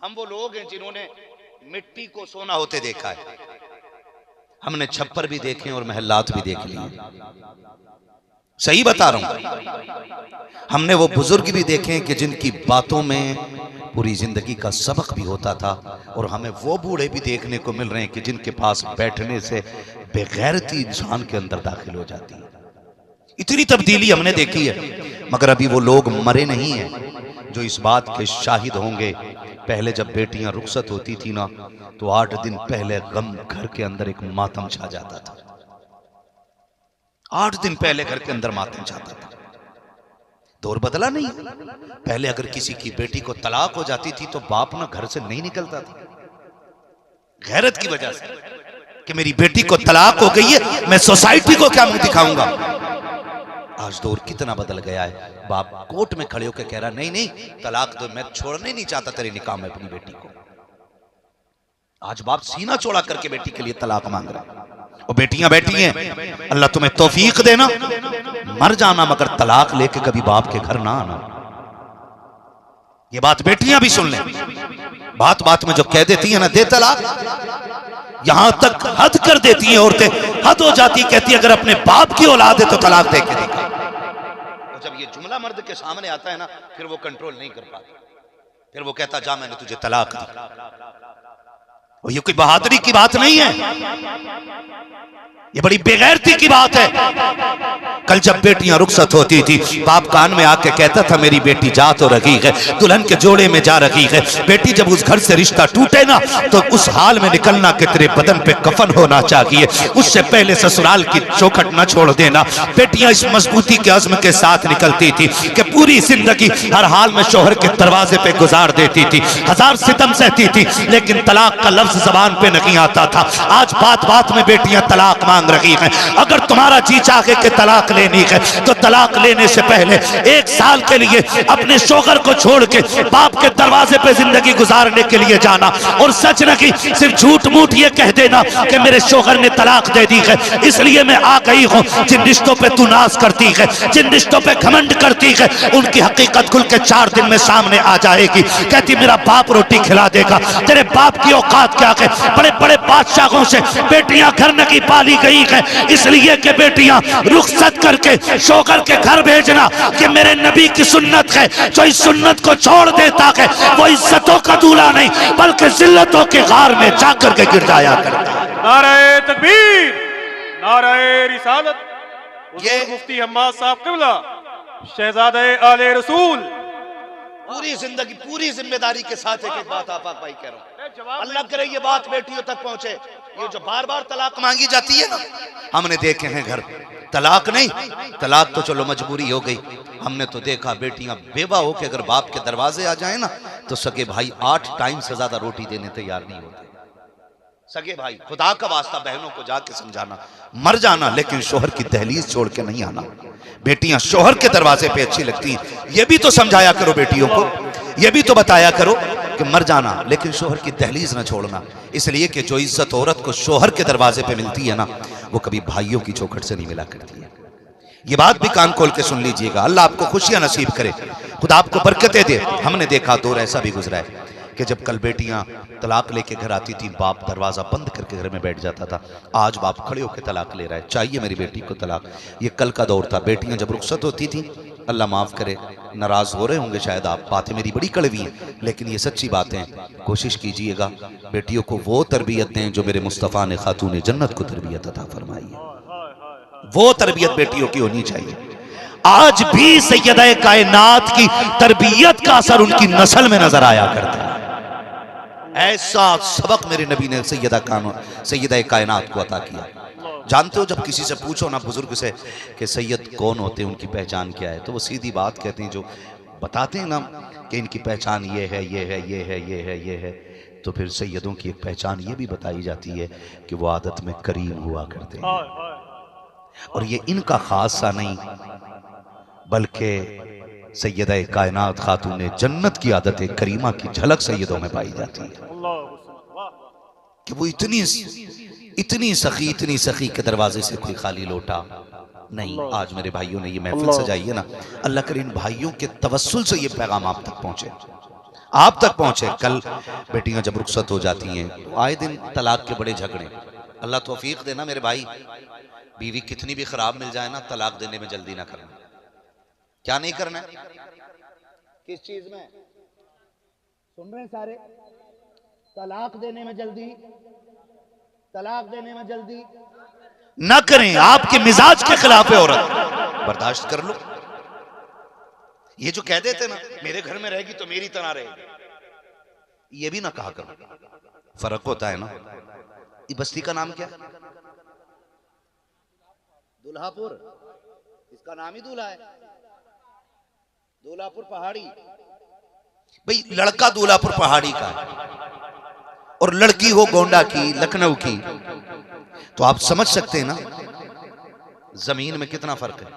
हम वो लोग हैं जिन्होंने मिट्टी को सोना होते देखा है। हमने छप्पर भी देखे और महल्लात भी देख लिए। सही बता रहा हूं। हमने वो बुजुर्ग भी देखे कि जिनकी बातों में पूरी जिंदगी का सबक भी होता था, और हमें वो बूढ़े भी देखने को मिल रहे हैं कि जिनके पास बैठने से बेगैरती इंसान के अंदर दाखिल हो जाती है। इतनी तब्दीली हमने देखी है, मगर अभी वो लोग मरे नहीं हैं जो इस बात के शाहिद होंगे। पहले जब बेटियां रुखसत होती थी ना, तो 8 दिन पहले गम घर के अंदर एक मातम छा जाता था। 8 दिन पहले घर के अंदर मातम छाता था। दौर बदला नहीं। पहले अगर किसी की बेटी को तलाक हो जाती थी तो बाप ना घर से नहीं निकलता था, गैरत की वजह से कि मेरी बेटी को तलाक हो गई है, मैं सोसाइटी को क्या मुंह दिखाऊंगा। आज दौर कितना बदल गया है। बाप कोर्ट में खड़े होकर कह रहा नहीं नहीं तलाक दो, मैं छोड़ने नहीं चाहता तेरे निकाह में अपनी बेटी को। आज बाप सीना चौड़ा करके बेटी के लिए तलाक मांग रहा है। और बेटियां बैठी हैं, अल्लाह तुम्हें तौफीक देना, मर जाना मगर तलाक लेके कभी बाप के घर ना आना। ये बात बेटियां भी सुन लें। बात बात में जो कह देती है ना दे तलाक, यहां तक हद कर देती हैं औरतें, हद हो जाती, कहती है अगर अपने बाप की औलाद है तो तलाक दे के देखा। और जब ये जुमला मर्द के सामने आता है ना, फिर वो कंट्रोल नहीं कर पाता, फिर वो कहता जा मैंने तुझे तलाक दी। और ये कोई बहादुरी की बात नहीं है, ये बड़ी बेगैरती की बात है। कल जब बेटियां रुखसत होती थी, बाप कान में आके कहता था मेरी बेटी जा तो रही है, दुल्हन के जोड़े में जा रही है। बेटी जब उस घर से रिश्ता टूटे ना, तो उस हाल में निकलना कि तेरे बदन पे कफन होना चाहिए, उससे पहले ससुराल की चौखट न छोड़ देना। बेटियां इस मजबूती के अज़्म के साथ निकलती थी कि पूरी जिंदगी हर हाल में शोहर के दरवाजे पे गुजार देती थी, हजार सितम सहती थी, लेकिन तलाक का लफ्ज जबान पे नहीं आता था। आज बात बात में बेटियां तलाक मांग रही हैं। अगर तुम्हारा जी चाहे कि तलाक लेनी है तो तलाक लेने से पहले 1 साल के लिए अपने शोहर को छोड़ के बाप के दरवाजे पे जिंदगी गुजारने के लिए जाना, और सच नहीं सिर्फ झूठ मूठ ये कह देना कि मेरे शोहर ने तलाक दे दी है इसलिए मैं आ गई हूं। जिन रिश्तों पे तू नाज करती है, जिन रिश्तों पे घमंड करती है, उनकी हकीकत खुल के 4 दिन में सामने आ जाएगी। कहती मेरा बाप रोटी खिला देगा, तेरे बाप की औकात क्या है। बड़े बड़े बादशाहों से बेटियां घर नहीं पाली गई है, इसलिए कि बेटियां रुखसत करके शोहर के घर भेजना कि मेरे नबी की सुन्नत है। जो इस सुन्नत को छोड़ देता है वो इज्जतों का दूल्हा नहीं बल्कि जिल्लतों के गार में जाकर के गिर जाया करता है। नारे तकबीर, नारे रिसालत। ये मुफ्ती हम्माद साहब क़िबला शहजादे आले रसूल पूरी जिंदगी पूरी जिम्मेदारी के साथ एक बात आप भाई कह रहा हूं, अल्लाह करे ये बात बेटियों तक पहुंचे। ये जो बार बार तलाक मांगी जाती है ना, हमने देखे हैं घर तलाक नहीं, तलाक तो चलो मजबूरी हो गई। हमने तो देखा बेटियां बेवा होकर अगर बाप के दरवाजे आ जाए ना, तो सगे भाई 8 टाइम से ज्यादा रोटी देने तैयार नहीं होते। सगे भाई खुदा का वास्ता बहनों को जाके समझाना, मर जाना लेकिन शोहर की दहलीज छोड़ के नहीं आना। बेटियां शोहर के दरवाजे पे अच्छी लगती हैं, ये भी तो समझाया करो बेटियों को, ये भी तो बताया करो कि मर जाना लेकिन शोहर की दहलीज ना छोड़ना। इसलिए कि जो इज्जत औरत को शोहर के दरवाजे पे मिलती है ना, वो कभी भाइयों की चौखट से नहीं मिला करती है। ये बात भी कान खोल के सुन लीजिएगा। अल्लाह आपको खुशियां नसीब करे, खुदा आपको बरकतें दे। हमने देखा दौर ऐसा भी गुजरा है कि जब कल बेटियां तलाक लेके घर आती थी, बाप दरवाजा बंद करके घर में बैठ जाता था। आज बाप खड़े होकर तलाक ले रहा है, चाहिए मेरी बेटी को तलाक। ये कल का दौर था। बेटियां जब रुखसत होती थी, अल्लाह माफ करे नाराज हो रहे होंगे शायद आप, बातें मेरी बड़ी कड़वी हैं लेकिन ये सच्ची बातें हैं। कोशिश कीजिएगा बेटियों को वो तरबियत दें जो मेरे मुस्तफ़ा ने खातून जन्नत को तरबियत अता फरमाई है। वो तरबियत बेटियों की होनी चाहिए। आज भी सैयदा कायनात की तरबियत का असर उनकी नस्ल में नजर आया करता है। ऐसा सबक मेरे नबी ने सैयदा कायनात को अता किया। जानते हो जब किसी से पूछो ना बुजुर्ग से कि सैयद कौन होते हैं, उनकी पहचान क्या है, तो वो सीधी बात कहते हैं, जो बताते हैं ना कि इनकी पहचान ये है ये है ये है ये है ये है, तो फिर सैयदों की एक पहचान ये भी बताई जाती है कि वो आदत में करीम हुआ करते हैं। और ये इनका खासा नहीं बल्कि सैयदा कायनात खातून जन्नत की आदत करीमा की झलक सैयदों में पाई जाती है कि वो इतनी सखी के दरवाजे से कोई खाली लोटा नहीं। आज मेरे भाइयों ने ये महफिल सजाई है ना, अल्लाह करे इन भाइयों के तवस्सुल से ये पैगाम आप तक पहुंचे। आप तक पहुंचे। कल बेटियां जब रुखसत हो जाती हैं तो आए दिन तलाक के बड़े झगड़े। अल्लाह तौफीक देना मेरे भाई, बीवी कितनी भी खराब मिल जाए ना, तलाक देने में जल्दी ना करना। क्या नहीं करना है? किस चीज में? सुन रहे हैं सारे? तलाक देने में जल्दी, तलाक देने में जल्दी ना करें। आपके मिजाज के खिलाफ है औरत, बर्दाश्त कर लो। ये जो कह देते ना मेरे घर में रहेगी तो मेरी तरह रहेगी, ये भी ना कहा करो। फर्क होता है ना। ये बस्ती का नाम क्या? दुल्हापुर। इसका नाम ही दूल्हा है, दूल्हापुर पहाड़ी। भाई लड़का दूल्हापुर पहाड़ी का है और लड़की हो गोंडा की, लखनऊ की, तो आप समझ सकते हैं ना जमीन में कितना फर्क है,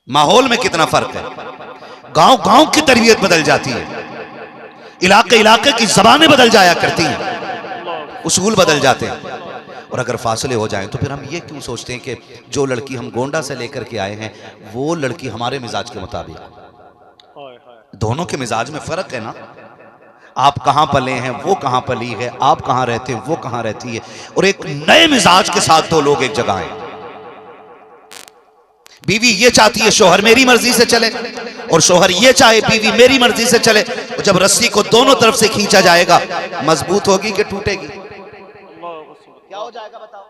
माहौल में कितना फर्क है। गांव गांव की तरबियत बदल जाती है, इलाके इलाके की जबानें बदल जाया करती हैं, उसूल बदल जाते हैं। और अगर फासले हो जाएं तो फिर हम ये क्यों सोचते हैं कि जो लड़की हम गोंडा से लेकर के आए हैं वो लड़की हमारे मिजाज के मुताबिक। दोनों के मिजाज में फर्क है ना। आप कहां पले हैं, वो कहां पली है, आप कहां रहते हैं, वो कहां रहती है। और एक नए मिजाज के साथ दो लोग एक जगह आए। बीवी ये चाहती है शोहर मेरी मर्जी से चले, और शोहर ये चाहे बीवी मेरी मर्जी से चले। और जब रस्सी को दोनों तरफ से खींचा जाएगा, मजबूत होगी कि टूटेगी? क्या हो जाएगा बताओ?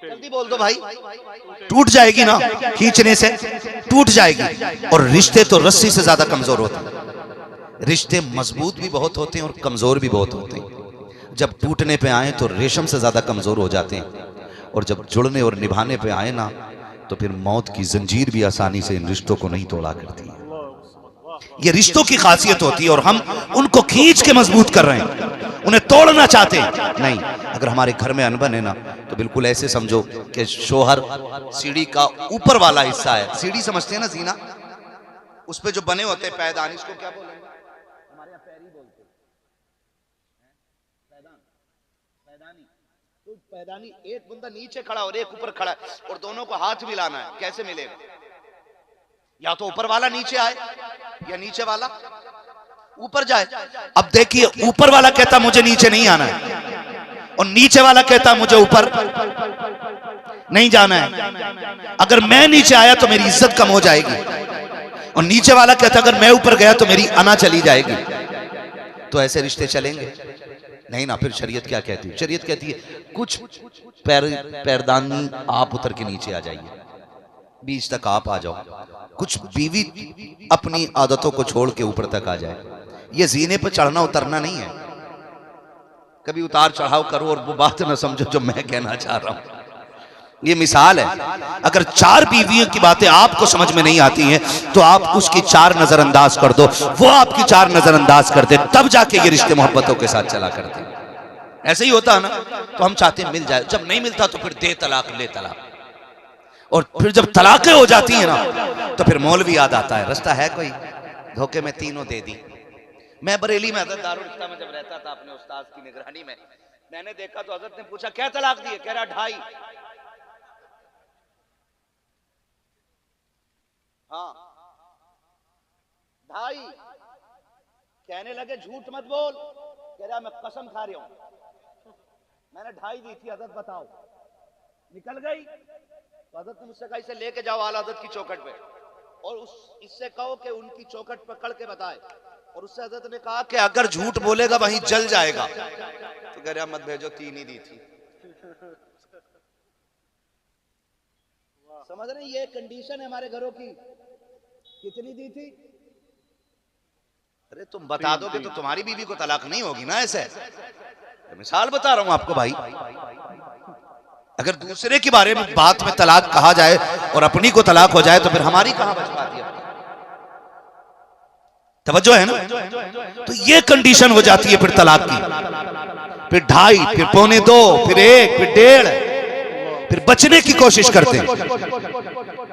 जल्दी बोल दो भाई। टूट जाएगी ना, खींचने से टूट जाएगी। और रिश्ते तो रस्सी से ज्यादा कमजोर होते हैं। रिश्ते मजबूत भी बहुत होते हैं और कमजोर भी बहुत होते हैं। जब टूटने पे आए तो रेशम से ज्यादा कमजोर हो जाते हैं, और जब जुड़ने और निभाने पे आए ना तो फिर मौत की जंजीर भी आसानी से इन रिश्तों को नहीं तोड़ा करती। ये रिश्तों की खासियत होती है, और हम उनको खींच के मजबूत कर रहे हैं, उन्हें तोड़ना चाहते हैं नहीं। अगर हमारे घर में अनबन है ना तो बिल्कुल ऐसे समझो कि शोहर सीढ़ी का ऊपर वाला हिस्सा है। सीढ़ी समझते हैं ना, जीना, उस पे जो बने होते हैं पैदान, इसको क्या बोलेंगे? हमारे यहाँ पैरी बोलते हैं, पैदान, पैदानी। तो पैदानी, एक बंदा नीचे खड़ा और एक ऊपर खड़ा है, और दोनों को हाथ मिलाना है। कैसे मिलेगा? या तो ऊपर वाला नीचे आए या नीचे वाला ऊपर जाए। अब देखिए, ऊपर वाला कहता मुझे नीचे नहीं आना है, और नीचे वाला कहता मुझे ऊपर नहीं जाना है। अगर मैं नीचे आया तो मेरी इज्जत कम हो जाएगी, और नीचे वाला कहता अगर मैं ऊपर गया तो मेरी अना चली जाएगी। तो ऐसे रिश्ते चलेंगे नहीं ना। फिर शरीयत क्या कहती है? शरीयत कहती है कुछ पैरदानी आप उतर के नीचे आ जाइए, बीच तक आप आ जाओ। कुछ बीवी अपनी आदतों को छोड़ के ऊपर तक आ जाए। ये जीने पर चढ़ना उतरना नहीं है। कभी उतार चढ़ाव करो और वो बात ना समझो जो मैं कहना चाह रहा हूं। ये मिसाल है। अगर चार बीवियों की बातें आपको समझ में नहीं आती हैं तो आप उसकी चार नजरअंदाज कर दो, वो आपकी चार नजरअंदाज कर दे, तब जाके ये रिश्ते मोहब्बतों के साथ चला करते हैं। ऐसे ही होता है ना। तो हम चाहते हैं मिल जाए, जब नहीं मिलता तो फिर दे तलाक, ले तलाक। और फिर जब तलाकें हो जाती है ना तो फिर मौलवी याद आता है, रास्ता है कोई, धोखे में तीनों दे दी। मैं बरेली में हजरत दारुल इफ्ता में जब रहता था अपने उस्ताद की निगरानी में, मैंने देखा तो हजरत ने पूछा क्या तलाक दिए? कह रहा 2.5। हाँ 2.5। कहने लगे झूठ मत बोल। कह रहा मैं कसम खा रहा हूं मैंने 2.5 दी थी। हजरत बताओ, निकल गई। तो हजरत ने मुझसे कहा इसे लेके जाओ आला हजरत की चौखट पे, और इससे कहो कि उनकी चौखट पकड़ के बताए। और उससे हजरत ने कहा कि अगर झूठ बोलेगा वहीं जल जाएगा। तो कह रहा मत भेजो, 3 ही दी थी। समझ रहे? ये कंडीशन है हमारे घरों की। कितनी दी थी? अरे तुम बता दोगे तो तुम्हारी बीवी को तलाक नहीं होगी ना। ऐसे मिसाल बता रहा हूं आपको भाई। अगर दूसरे के बारे में बात में तलाक कहा जाए और अपनी को तलाक हो जाए तो फिर हमारी कहां बच पाती है? तवज्जो है ना। तो ये कंडीशन हो जाती है फिर तलाक की। फिर 2.5, फिर 2.25, फिर 1, फिर 1.5। फिर बचने की कोशिश करते हैं।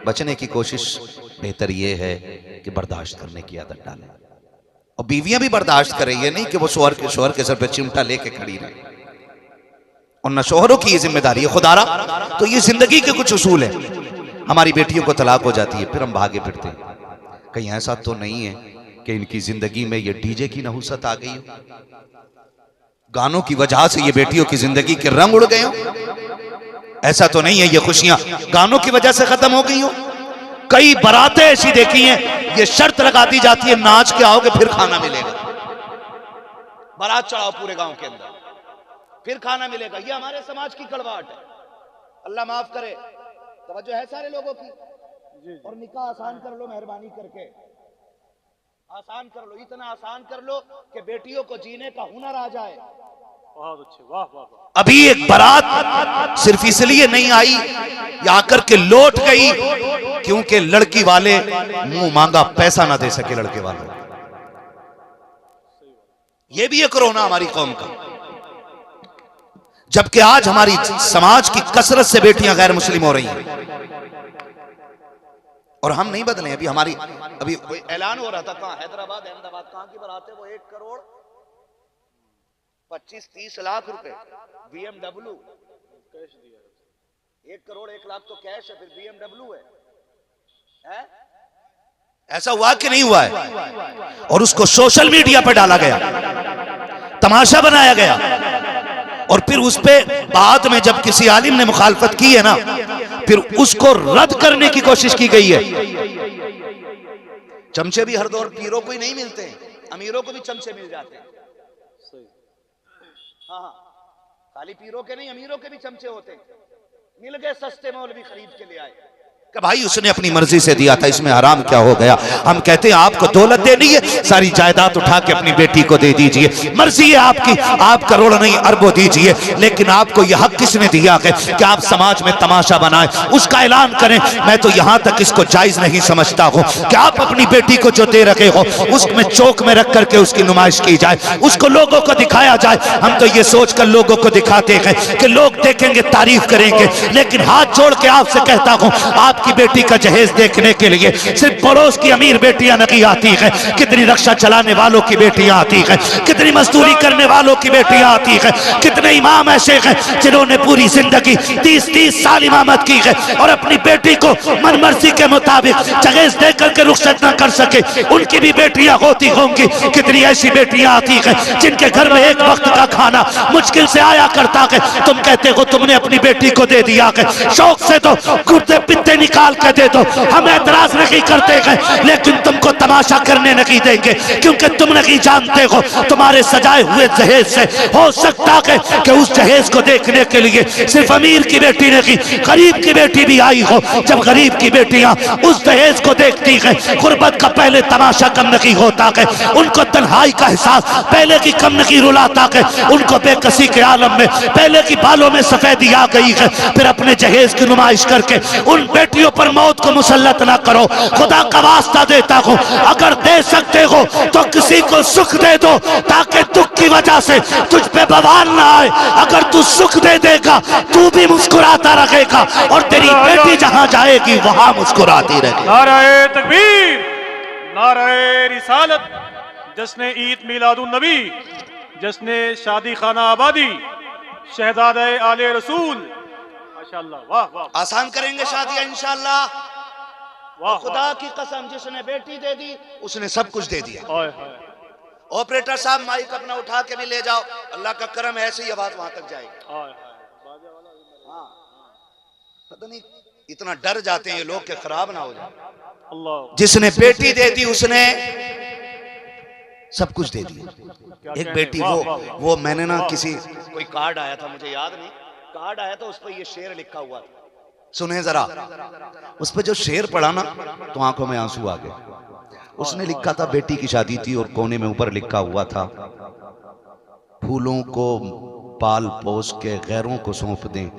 बचने की कोशिश बेहतर ये है कि बर्दाश्त करने की आदत डालें, और बीवियां भी बर्दाश्त करें। ये नहीं कि वो शोहर के सर पे चिमटा लेके खड़ी रहे। और न शोहरों की ये जिम्मेदारी है खुदारा। तो ये जिंदगी के कुछ उसूल है। हमारी बेटियों को तलाक हो जाती है, फिर हम भागे फिरते हैं। कहीं ऐसा तो नहीं है कि इनकी जिंदगी में ये डीजे की नहुसत आ गई हो, गानों की वजह से ये बेटियों की जिंदगी के रंग उड़ गए हो। ऐसा तो नहीं है ये खुशियां गानों की वजह से खत्म हो गई हो। कई बारातें ऐसी देखी हैं, ये शर्त लगा दी जाती है नाच के आओगे फिर खाना मिलेगा। बारात चढ़ाओ पूरे गांव के अंदर, फिर खाना मिलेगा। ये हमारे समाज की कड़वाहट है, अल्लाह माफ करे। तवज्जो है सारे लोगों की। और निकाह आसान कर लो मेहरबानी करके, आसान कर लो, इतना आसान कर लो कि बेटियों को जीने का हुनर आ जाए। बहुत अच्छे, वाह वाह वाह। अभी एक बारात सिर्फ इसलिए नहीं आई या आकर के लौट गई क्योंकि लड़की वाले मुंह मांगा पैसा ना दे सके लड़के वाले। ये भी एक रोना हमारी कौम का। जबकि आज हमारी समाज की कसरत से बेटियां गैर मुस्लिम हो रही हैं और हम नहीं बदले। अभी हमारी अभी ऐलान हो रहा था, कहां हैदराबाद अहमदाबाद कहां की बारात है वो, 1 करोड़ 25-30 लाख रुपए BMW कैश दिया, 1 करोड़ 1 लाख तो कैश है, फिर BMW है? ऐसा हुआ कि नहीं हुआ है? और उसको सोशल मीडिया पर डाला गया, तमाशा बनाया गया। और फिर उस पे बाद में जब किसी आलिम ने मुखालफत की है ना, फिर उसको रद्द करने की कोशिश की गई है। चमचे भी हर दौर पीरों को ही नहीं मिलते हैं, अमीरों को भी चमचे मिल जाते हैं। हाँ, खाली पीरों के नहीं, अमीरों के भी चमचे होते हैं। मिल गए सस्ते मौलवी खरीद के ले आए कि भाई उसने अपनी मर्जी से दिया था, इसमें हराम क्या हो गया। हम कहते हैं आपको दौलत देनी है, सारी जायदाद उठा के अपनी बेटी को दे दीजिए, मर्जी है आपकी, आप करोड़ नहीं अरबों दीजिए, लेकिन आपको यह हक किसने दिया है कि आप समाज में तमाशा बनाएं, उसका ऐलान करें। मैं तो यहां तक इसको जायज नहीं समझता हूं कि आप अपनी बेटी को जो दे रखे हो उसमें चौक में रख करके उसकी नुमाइश की जाए, उसको लोगों को दिखाया जाए। हम तो ये सोचकर लोगों को दिखाते हैं कि लोग देखेंगे तारीफ करेंगे, लेकिन हाथ जोड़ के आपसे कहता हूं आप की बेटी का जहेज देखने के लिए सिर्फ पड़ोस की अमीर बेटियां नहीं आती हैं, कितनी रक्षा चलाने वालों की बेटियां आती हैं, कितनी मजदूरी करने वालों की बेटियां आती हैं, कितने इमाम ऐसे हैं जिन्होंने पूरी जिंदगी 30-30 साल इमामत की है और अपनी बेटी को मनमर्जी के मुताबिक जहेज देकर के रुखसत न कर सके, उनकी भी बेटियां होती होंगी। कितनी ऐसी बेटियां आती हैं जिनके घर में एक वक्त का खाना मुश्किल से आया करता है, तुम कहते हो तुमने अपनी बेटी को दे दिया है, शौक से तो कुर्ते पित्ते निकाल के दे दो, हम ऐतराज नहीं करते हैं, लेकिन तुमको तमाशा करने नहीं देंगे क्योंकि तुम नहीं जानते हो तुम्हारे सजाए हुए जहेज से हो सकता है कि उस जहेज को देखने के लिए सिर्फ अमीर की बेटी नहीं गरीब की बेटी भी आई हो। जब गरीब की बेटियां उस दहेज को देखती है, गुर्बत का पहले तमाशा कम नहीं होता है, उनको तन्हाई का एहसास पहले की कम नहीं रुलाता है, उनको बेकसी के आलम में पहले की बालों में सफेदी आ गई है। फिर अपने जहेज की नुमाइश करके उन बेटियों पर मौत को मुसल्लत ना करो। खुदा का वास्ता देता हूं, अगर दे सकते हो तो किसी को सुख दे दो ताकि दुख की वजह से तुझ पे बवाल ना आए। अगर तू सुख दे देगा तू भी मुस्कुराता रहेगा और तेरी बेटी जहां जाएगी वहां मुस्कुराती रहेगी। नाराए तकबीर, नाराए रिसालत, जश्न ईद मिलादुन नबी, जश्न शादी खाना आबादी, शहजादे आले रसूल, माशाअल्लाह, वाह वाह। आसान करेंगे शादियां इंशाअल्लाह। वाह खुदा की कसम, जिसने बेटी दे दी उसने सब कुछ दे दिया। हाय हाय, ऑपरेटर साहब माइक अपना उठा के भी ले जाओ, अल्लाह का करम ऐसे ही आवाज वहां तक जाएगी। हाय हाय, बाजा वाला, हाँ, पता नहीं इतना डर जाते हैं ये लोग कि खराब ना हो जाए। अल्लाह, जिसने बेटी दे दी उसने सब कुछ दे दिया। एक बेटी वो मैंने ना किसी कोई कार्ड आया था, मुझे याद नहीं, कार्ड आया था उस पर ये शेर लिखा हुआ था, सुने जरा। उस पर जो शेर पढ़ा ना तो आंखों में आंसू आ गए। उसने लिखा था, बेटी की शादी थी और कोने में ऊपर लिखा हुआ था, फूलों को पाल पोस के गैरों को सौंप दें,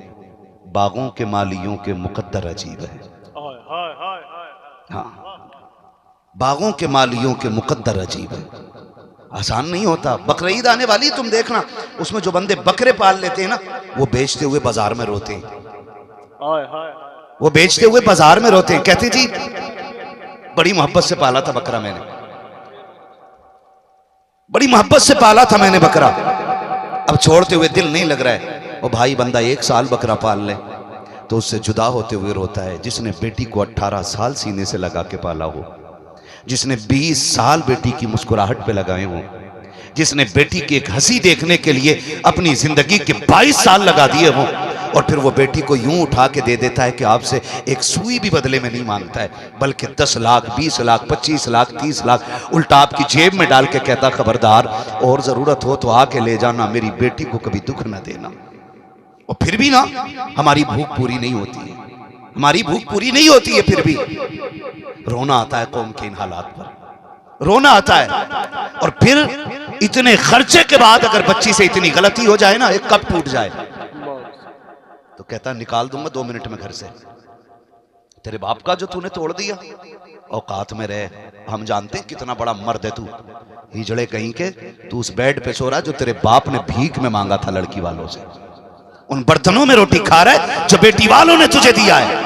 बागों के मालियों के मुकद्दर अजीब है। हाँ, बागों के मालियों के मुकद्दर अजीब है। आसान नहीं होता। बकरीद आने वाली, तुम देखना उसमें जो बंदे बकरे पाल लेते हैं ना वो बेचते हुए बाजार में रोते हैं, वो बेचते हुए बाजार में रोते हैं, कहते जी बड़ी मोहब्बत से पाला था बकरा मैंने, बड़ी मोहब्बत से पाला था मैंने बकरा, अब छोड़ते हुए दिल नहीं लग रहा है। और भाई बंदा 1 साल बकरा पाल ले तो उससे जुदा होते हुए रोता है जिसने बेटी को 18 साल सीने से लगा के पाला हो, जिसने 20 साल बेटी की मुस्कुराहट पे लगाए हों, जिसने बेटी की एक हंसी देखने के लिए अपनी जिंदगी के 22 साल लगा दिए हों, और फिर वो बेटी को यूं उठा के दे देता है कि आपसे एक सुई भी बदले में नहीं मांगता है, बल्कि 10 लाख 20 लाख 25 लाख 30 लाख उल्टा आपकी जेब में डाल के कहता, खबरदार और जरूरत हो तो आके ले जाना, मेरी बेटी को कभी दुख न देना। और फिर भी ना हमारी भूख पूरी नहीं होती है, हमारी भूख पूरी नहीं होती है, फिर भी रोना आता है कौम के इन हालात पर, रोना आता है। और फिर इतने खर्चे के बाद अगर बच्ची से इतनी गलती हो जाए ना, एक कप टूट जाए, तो कहता निकाल दूंगा 2 मिनट में घर से। तेरे बाप का जो तूने तोड़ दिया, औकात में रहे, हम जानते हैं कितना बड़ा मर्द है तू, हिजड़े कहीं के। तू उस बेड पे सो रहा जो तेरे बाप ने भीख में मांगा था लड़की वालों से, उन बर्तनों में रोटी खा रहा है जो बेटी वालों ने तुझे दिया है,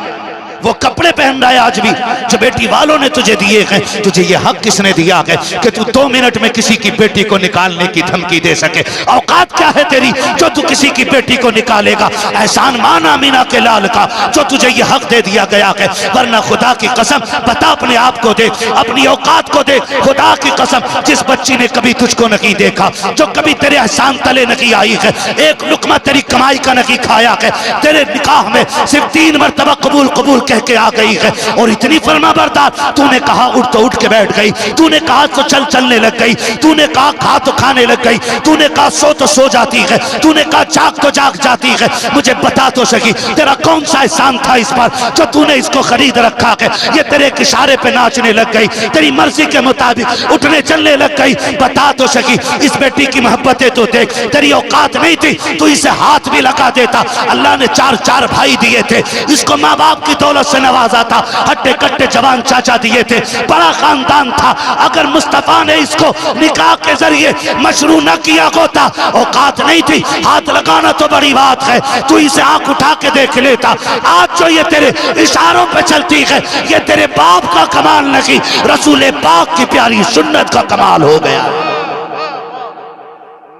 वो कपड़े पहन रहा है आज भी जो बेटी वालों ने तुझे दिए हैं। तुझे ये हक किसने दिया है कि तू 2 मिनट में किसी की बेटी को निकालने की धमकी दे सके? औकात क्या है तेरी जो तू किसी की बेटी को निकालेगा? एहसान मान आमीना के लाल का जो तुझे ये हक दे दिया गया है, वरना खुदा की कसम बता, अपने आप को दे, अपनी औकात को दे, खुदा की कसम जिस बच्ची ने कभी तुझको नहीं देखा, जो कभी तेरे एहसान तले नहीं आई है, एक लुकमा तेरी कमाई का नहीं खाया है, तेरे निकाह में सिर्फ 3 मरतबा कबूल कबूल कह के आ गई है, और इतनी फरमा बरदार, तूने कहा उठ तो उठ के बैठ गई, तूने कहा तो चल चलने लग गई, तूने कहा खा तो खाने लग गई, तूने कहा सो तो सो जाती है, तूने कहा जाग तो जाग जाती है। मुझे बता तो सकी तेरा कौन सा एहसान था इस पर जो तूने इसको खरीद रखा है? ये तेरे एक इशारे पे नाचने लग गई, तेरी मर्जी के मुताबिक उठने चलने लग गई। बता तो सकी इस बेटी की मोहब्बतें तो देख, तेरी औकात नहीं थी तू इसे हाथ भी लगा देता। अल्लाह ने 4 भाई दिए थे, इसको माँ बाप की दौलत से नवाजा था, हट्टे कट्टे जवान चाचा दिए थे, बड़ा खानदान था। अगर मुस्तफा ने इसको निकाह के जरिए मशरू न किया होता, औकात नहीं थी, हाथ लगाना तो बड़ी बात है, तू इसे आंख उठा के देख लेता। आज जो ये तेरे इशारों पे चलती है, ये तेरे बाप का कमाल नहीं, रसूल पाक की प्यारी सुन्नत का कमाल हो गया।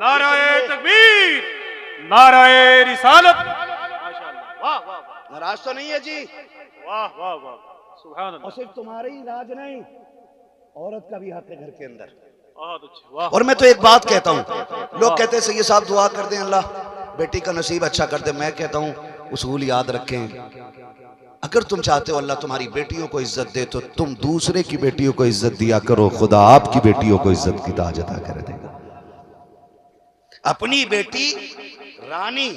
नाराए तकबीर, नाराए रिसालत। वाह वाह, नाराज तो नहीं है जी? वाह वाह वाह, सुभान अल्लाह। और सिर्फ तुम्हारे ही राज नहीं, औरत का भी हक है घर के अंदर। बहुत अच्छे, वाह। और मैं तो एक बात कहता हूँ, लोग कहते हैं सैयद साहब दुआ कर दें अल्लाह बेटी का नसीब अच्छा कर दे। मैं कहता हूँ उसूल याद रखें, अगर तुम चाहते हो अल्लाह तुम्हारी बेटियों को इज्जत दे, तो तुम दूसरे की बेटियों को इज्जत दिया करो, खुदा आपकी बेटियों को इज्जत की ताज अता कर देगा। अपनी बेटी रानी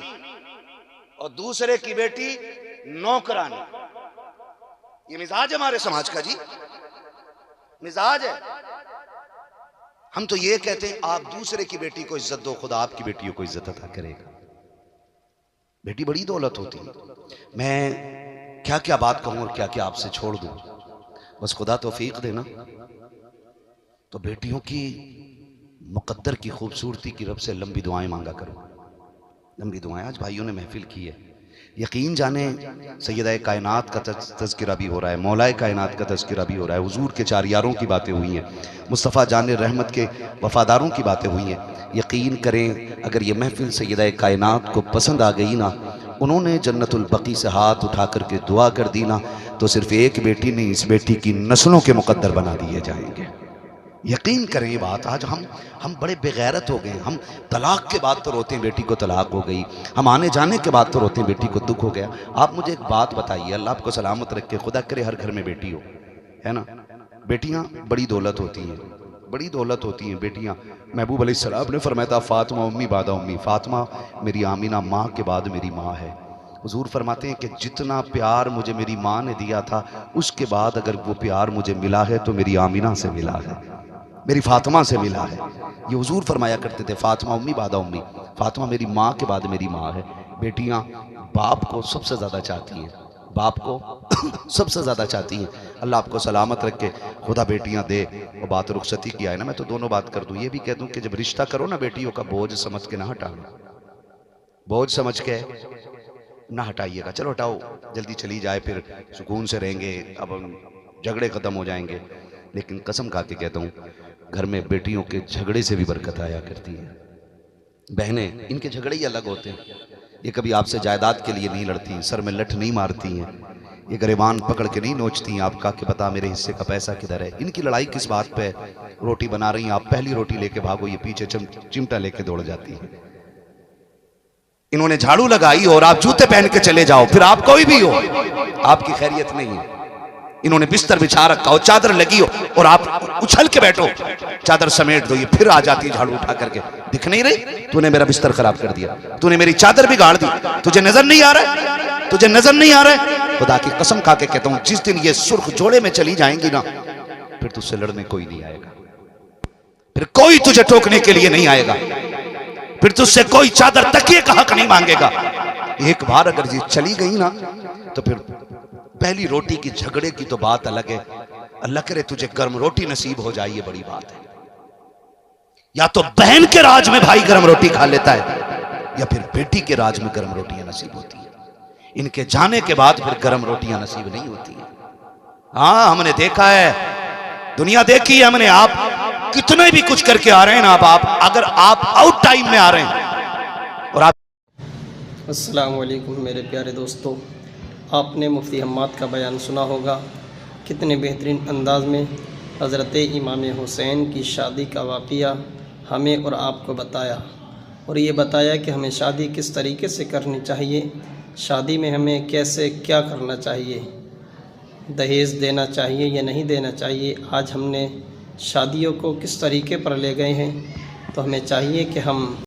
और दूसरे की बेटी नौकरानी, ये मिजाज है हमारे समाज का जी, मिजाज है। हम तो ये कहते हैं आप दूसरे की बेटी को इज्जत दो, खुदा आपकी बेटियों को इज्जत अता करेगा। बेटी बड़ी दौलत होती है। मैं क्या क्या बात कहूं और क्या क्या आपसे छोड़ दूं, बस खुदा तौफीक देना। तो बेटियों की मुकद्दर की खूबसूरती की रब से लंबी दुआएं मांगा करो, लंबी दुआएं। आज भाइयों ने महफिल की है, यकीन जाने सैयदा कायनात का तज़किरा भी हो रहा है, मौलाए कायनात का तज़किरा भी हो रहा है, हुजूर के 4 यारों की बातें हुई हैं, मुस्तफ़ा जान रहमत के वफ़ादारों की बातें हुई हैं। यकीन करें अगर ये महफिल सैयदा कायनात को पसंद आ गई ना, उन्होंने जन्नतुल बकी से हाथ उठा करके दुआ कर दी ना, तो सिर्फ एक बेटी नहीं, इस बेटी की नस्लों के मुकद्दर बना दिए जाएंगे। यकीन करें ये बात। आज हम बड़े बेगैरत हो गए। हम तलाक के बाद तो रोते हैं बेटी को तलाक हो गई, हम आने जाने के बाद तो रोते हैं बेटी को दुख हो गया। आप मुझे एक बात बताइए, अल्लाह आपको सलामत रखे, खुदा करे हर घर में बेटी हो, है ना। बेटियां बड़ी दौलत होती हैं, बड़ी दौलत होती हैं बेटियां। महबूब अलैहिस्सलाम ने फरमाया था फातिमा उम्मी बादा उम्मी, फातिमा मेरी आमीना माँ के बाद मेरी माँ है। हुजूर फरमाते हैं कि जितना प्यार मुझे मेरी माँ ने दिया था, उसके बाद अगर वो प्यार मुझे मिला है तो मेरी आमीना से मिला है, मेरी फातिमा से मिला है। ये हुजूर फरमाया करते थे फातिमा उम्मी बादा उम्मी, फातिमा मेरी माँ के बाद मेरी माँ है। बेटियां बाप को सबसे ज़्यादा चाहती हैं, बाप को सबसे ज़्यादा चाहती हैं। अल्लाह आपको सलामत रखे, खुदा बेटियां दे। और बात रुखसती की है ना, मैं तो दोनों बात कर दूँ, ये भी कह दूँ कि जब रिश्ता करो ना, बेटियों का बोझ समझ के ना हटाना, बोझ समझ के ना हटाइएगा। चलो हटाओ, जल्दी चली जाए, फिर सुकून से रहेंगे, अब झगड़े ख़त्म हो जाएंगे। लेकिन कसम खा के कहता हूँ, घर में बेटियों के झगड़े से भी बरकत आया करती है। बहनें, इनके झगड़े ही अलग होते हैं। ये कभी आपसे जायदाद के लिए नहीं लड़ती, सर में लठ नहीं मारती हैं, ये गरिबान पकड़ के नहीं नोचती आपका कि बता मेरे हिस्से का पैसा किधर है। इनकी लड़ाई किस बात पे? रोटी बना रही हैं आप, पहली रोटी लेके भागो, ये पीछे चिमटा लेके दौड़ जाती है। इन्होंने झाड़ू लगाई और आप जूते पहन के चले जाओ, फिर आप कोई भी हो, आपकी खैरियत नहीं है। इन्होंने बिस्तर बिछा रखा हो, चादर लगी हो और आप उछल के बैठो, चादर समेट दो, ये फिर आ जाती है झाड़ू उठा करके, दिख नहीं रही? तूने मेरा बिस्तर खराब कर दिया, तूने मेरी चादर बिगाड़ दी, तुझे नजर नहीं आ रहा है? तुझे नजर नहीं आ रहा है? खुदा की कसम खा के कहता हूं, जिस दिन ये सुर्ख जोड़े में चली जाएंगी ना, फिर तुझसे लड़ने कोई नहीं आएगा, फिर कोई तुझे टोकने के लिए नहीं आएगा, फिर तुझसे कोई चादर तकिए का हक नहीं मांगेगा। एक बार अगर ये चली गई ना, तो फिर पहली रोटी की झगड़े की तो बात अलग है, अल्लाह करे तुझे गर्म रोटी नसीब हो जाए, ये बड़ी बात है। या तो बहन के राज में भाई गर्म रोटी खा लेता है, या फिर बेटी के राज में गर्म रोटियां नसीब होती है। इनके जाने के बाद फिर गर्म रोटियां नसीब नहीं होती है। हाँ, हमने देखा है, दुनिया देखी है हमने। आप कितने भी कुछ करके आ रहे हैं ना, आप अगर आप आउट टाइम में आ रहे हैं और आप। अस्सलाम वालेकुम मेरे प्यारे दोस्तों, आपने मुफ्ती हम्माद का बयान सुना होगा। कितने बेहतरीन अंदाज में हज़रत इमाम हुसैन की शादी का वाक़या हमें और आपको बताया, और ये बताया कि हमें शादी किस तरीके से करनी चाहिए, शादी में हमें कैसे क्या करना चाहिए, दहेज देना चाहिए या नहीं देना चाहिए। आज हमने शादियों को किस तरीके पर ले गए हैं, तो हमें चाहिए कि हम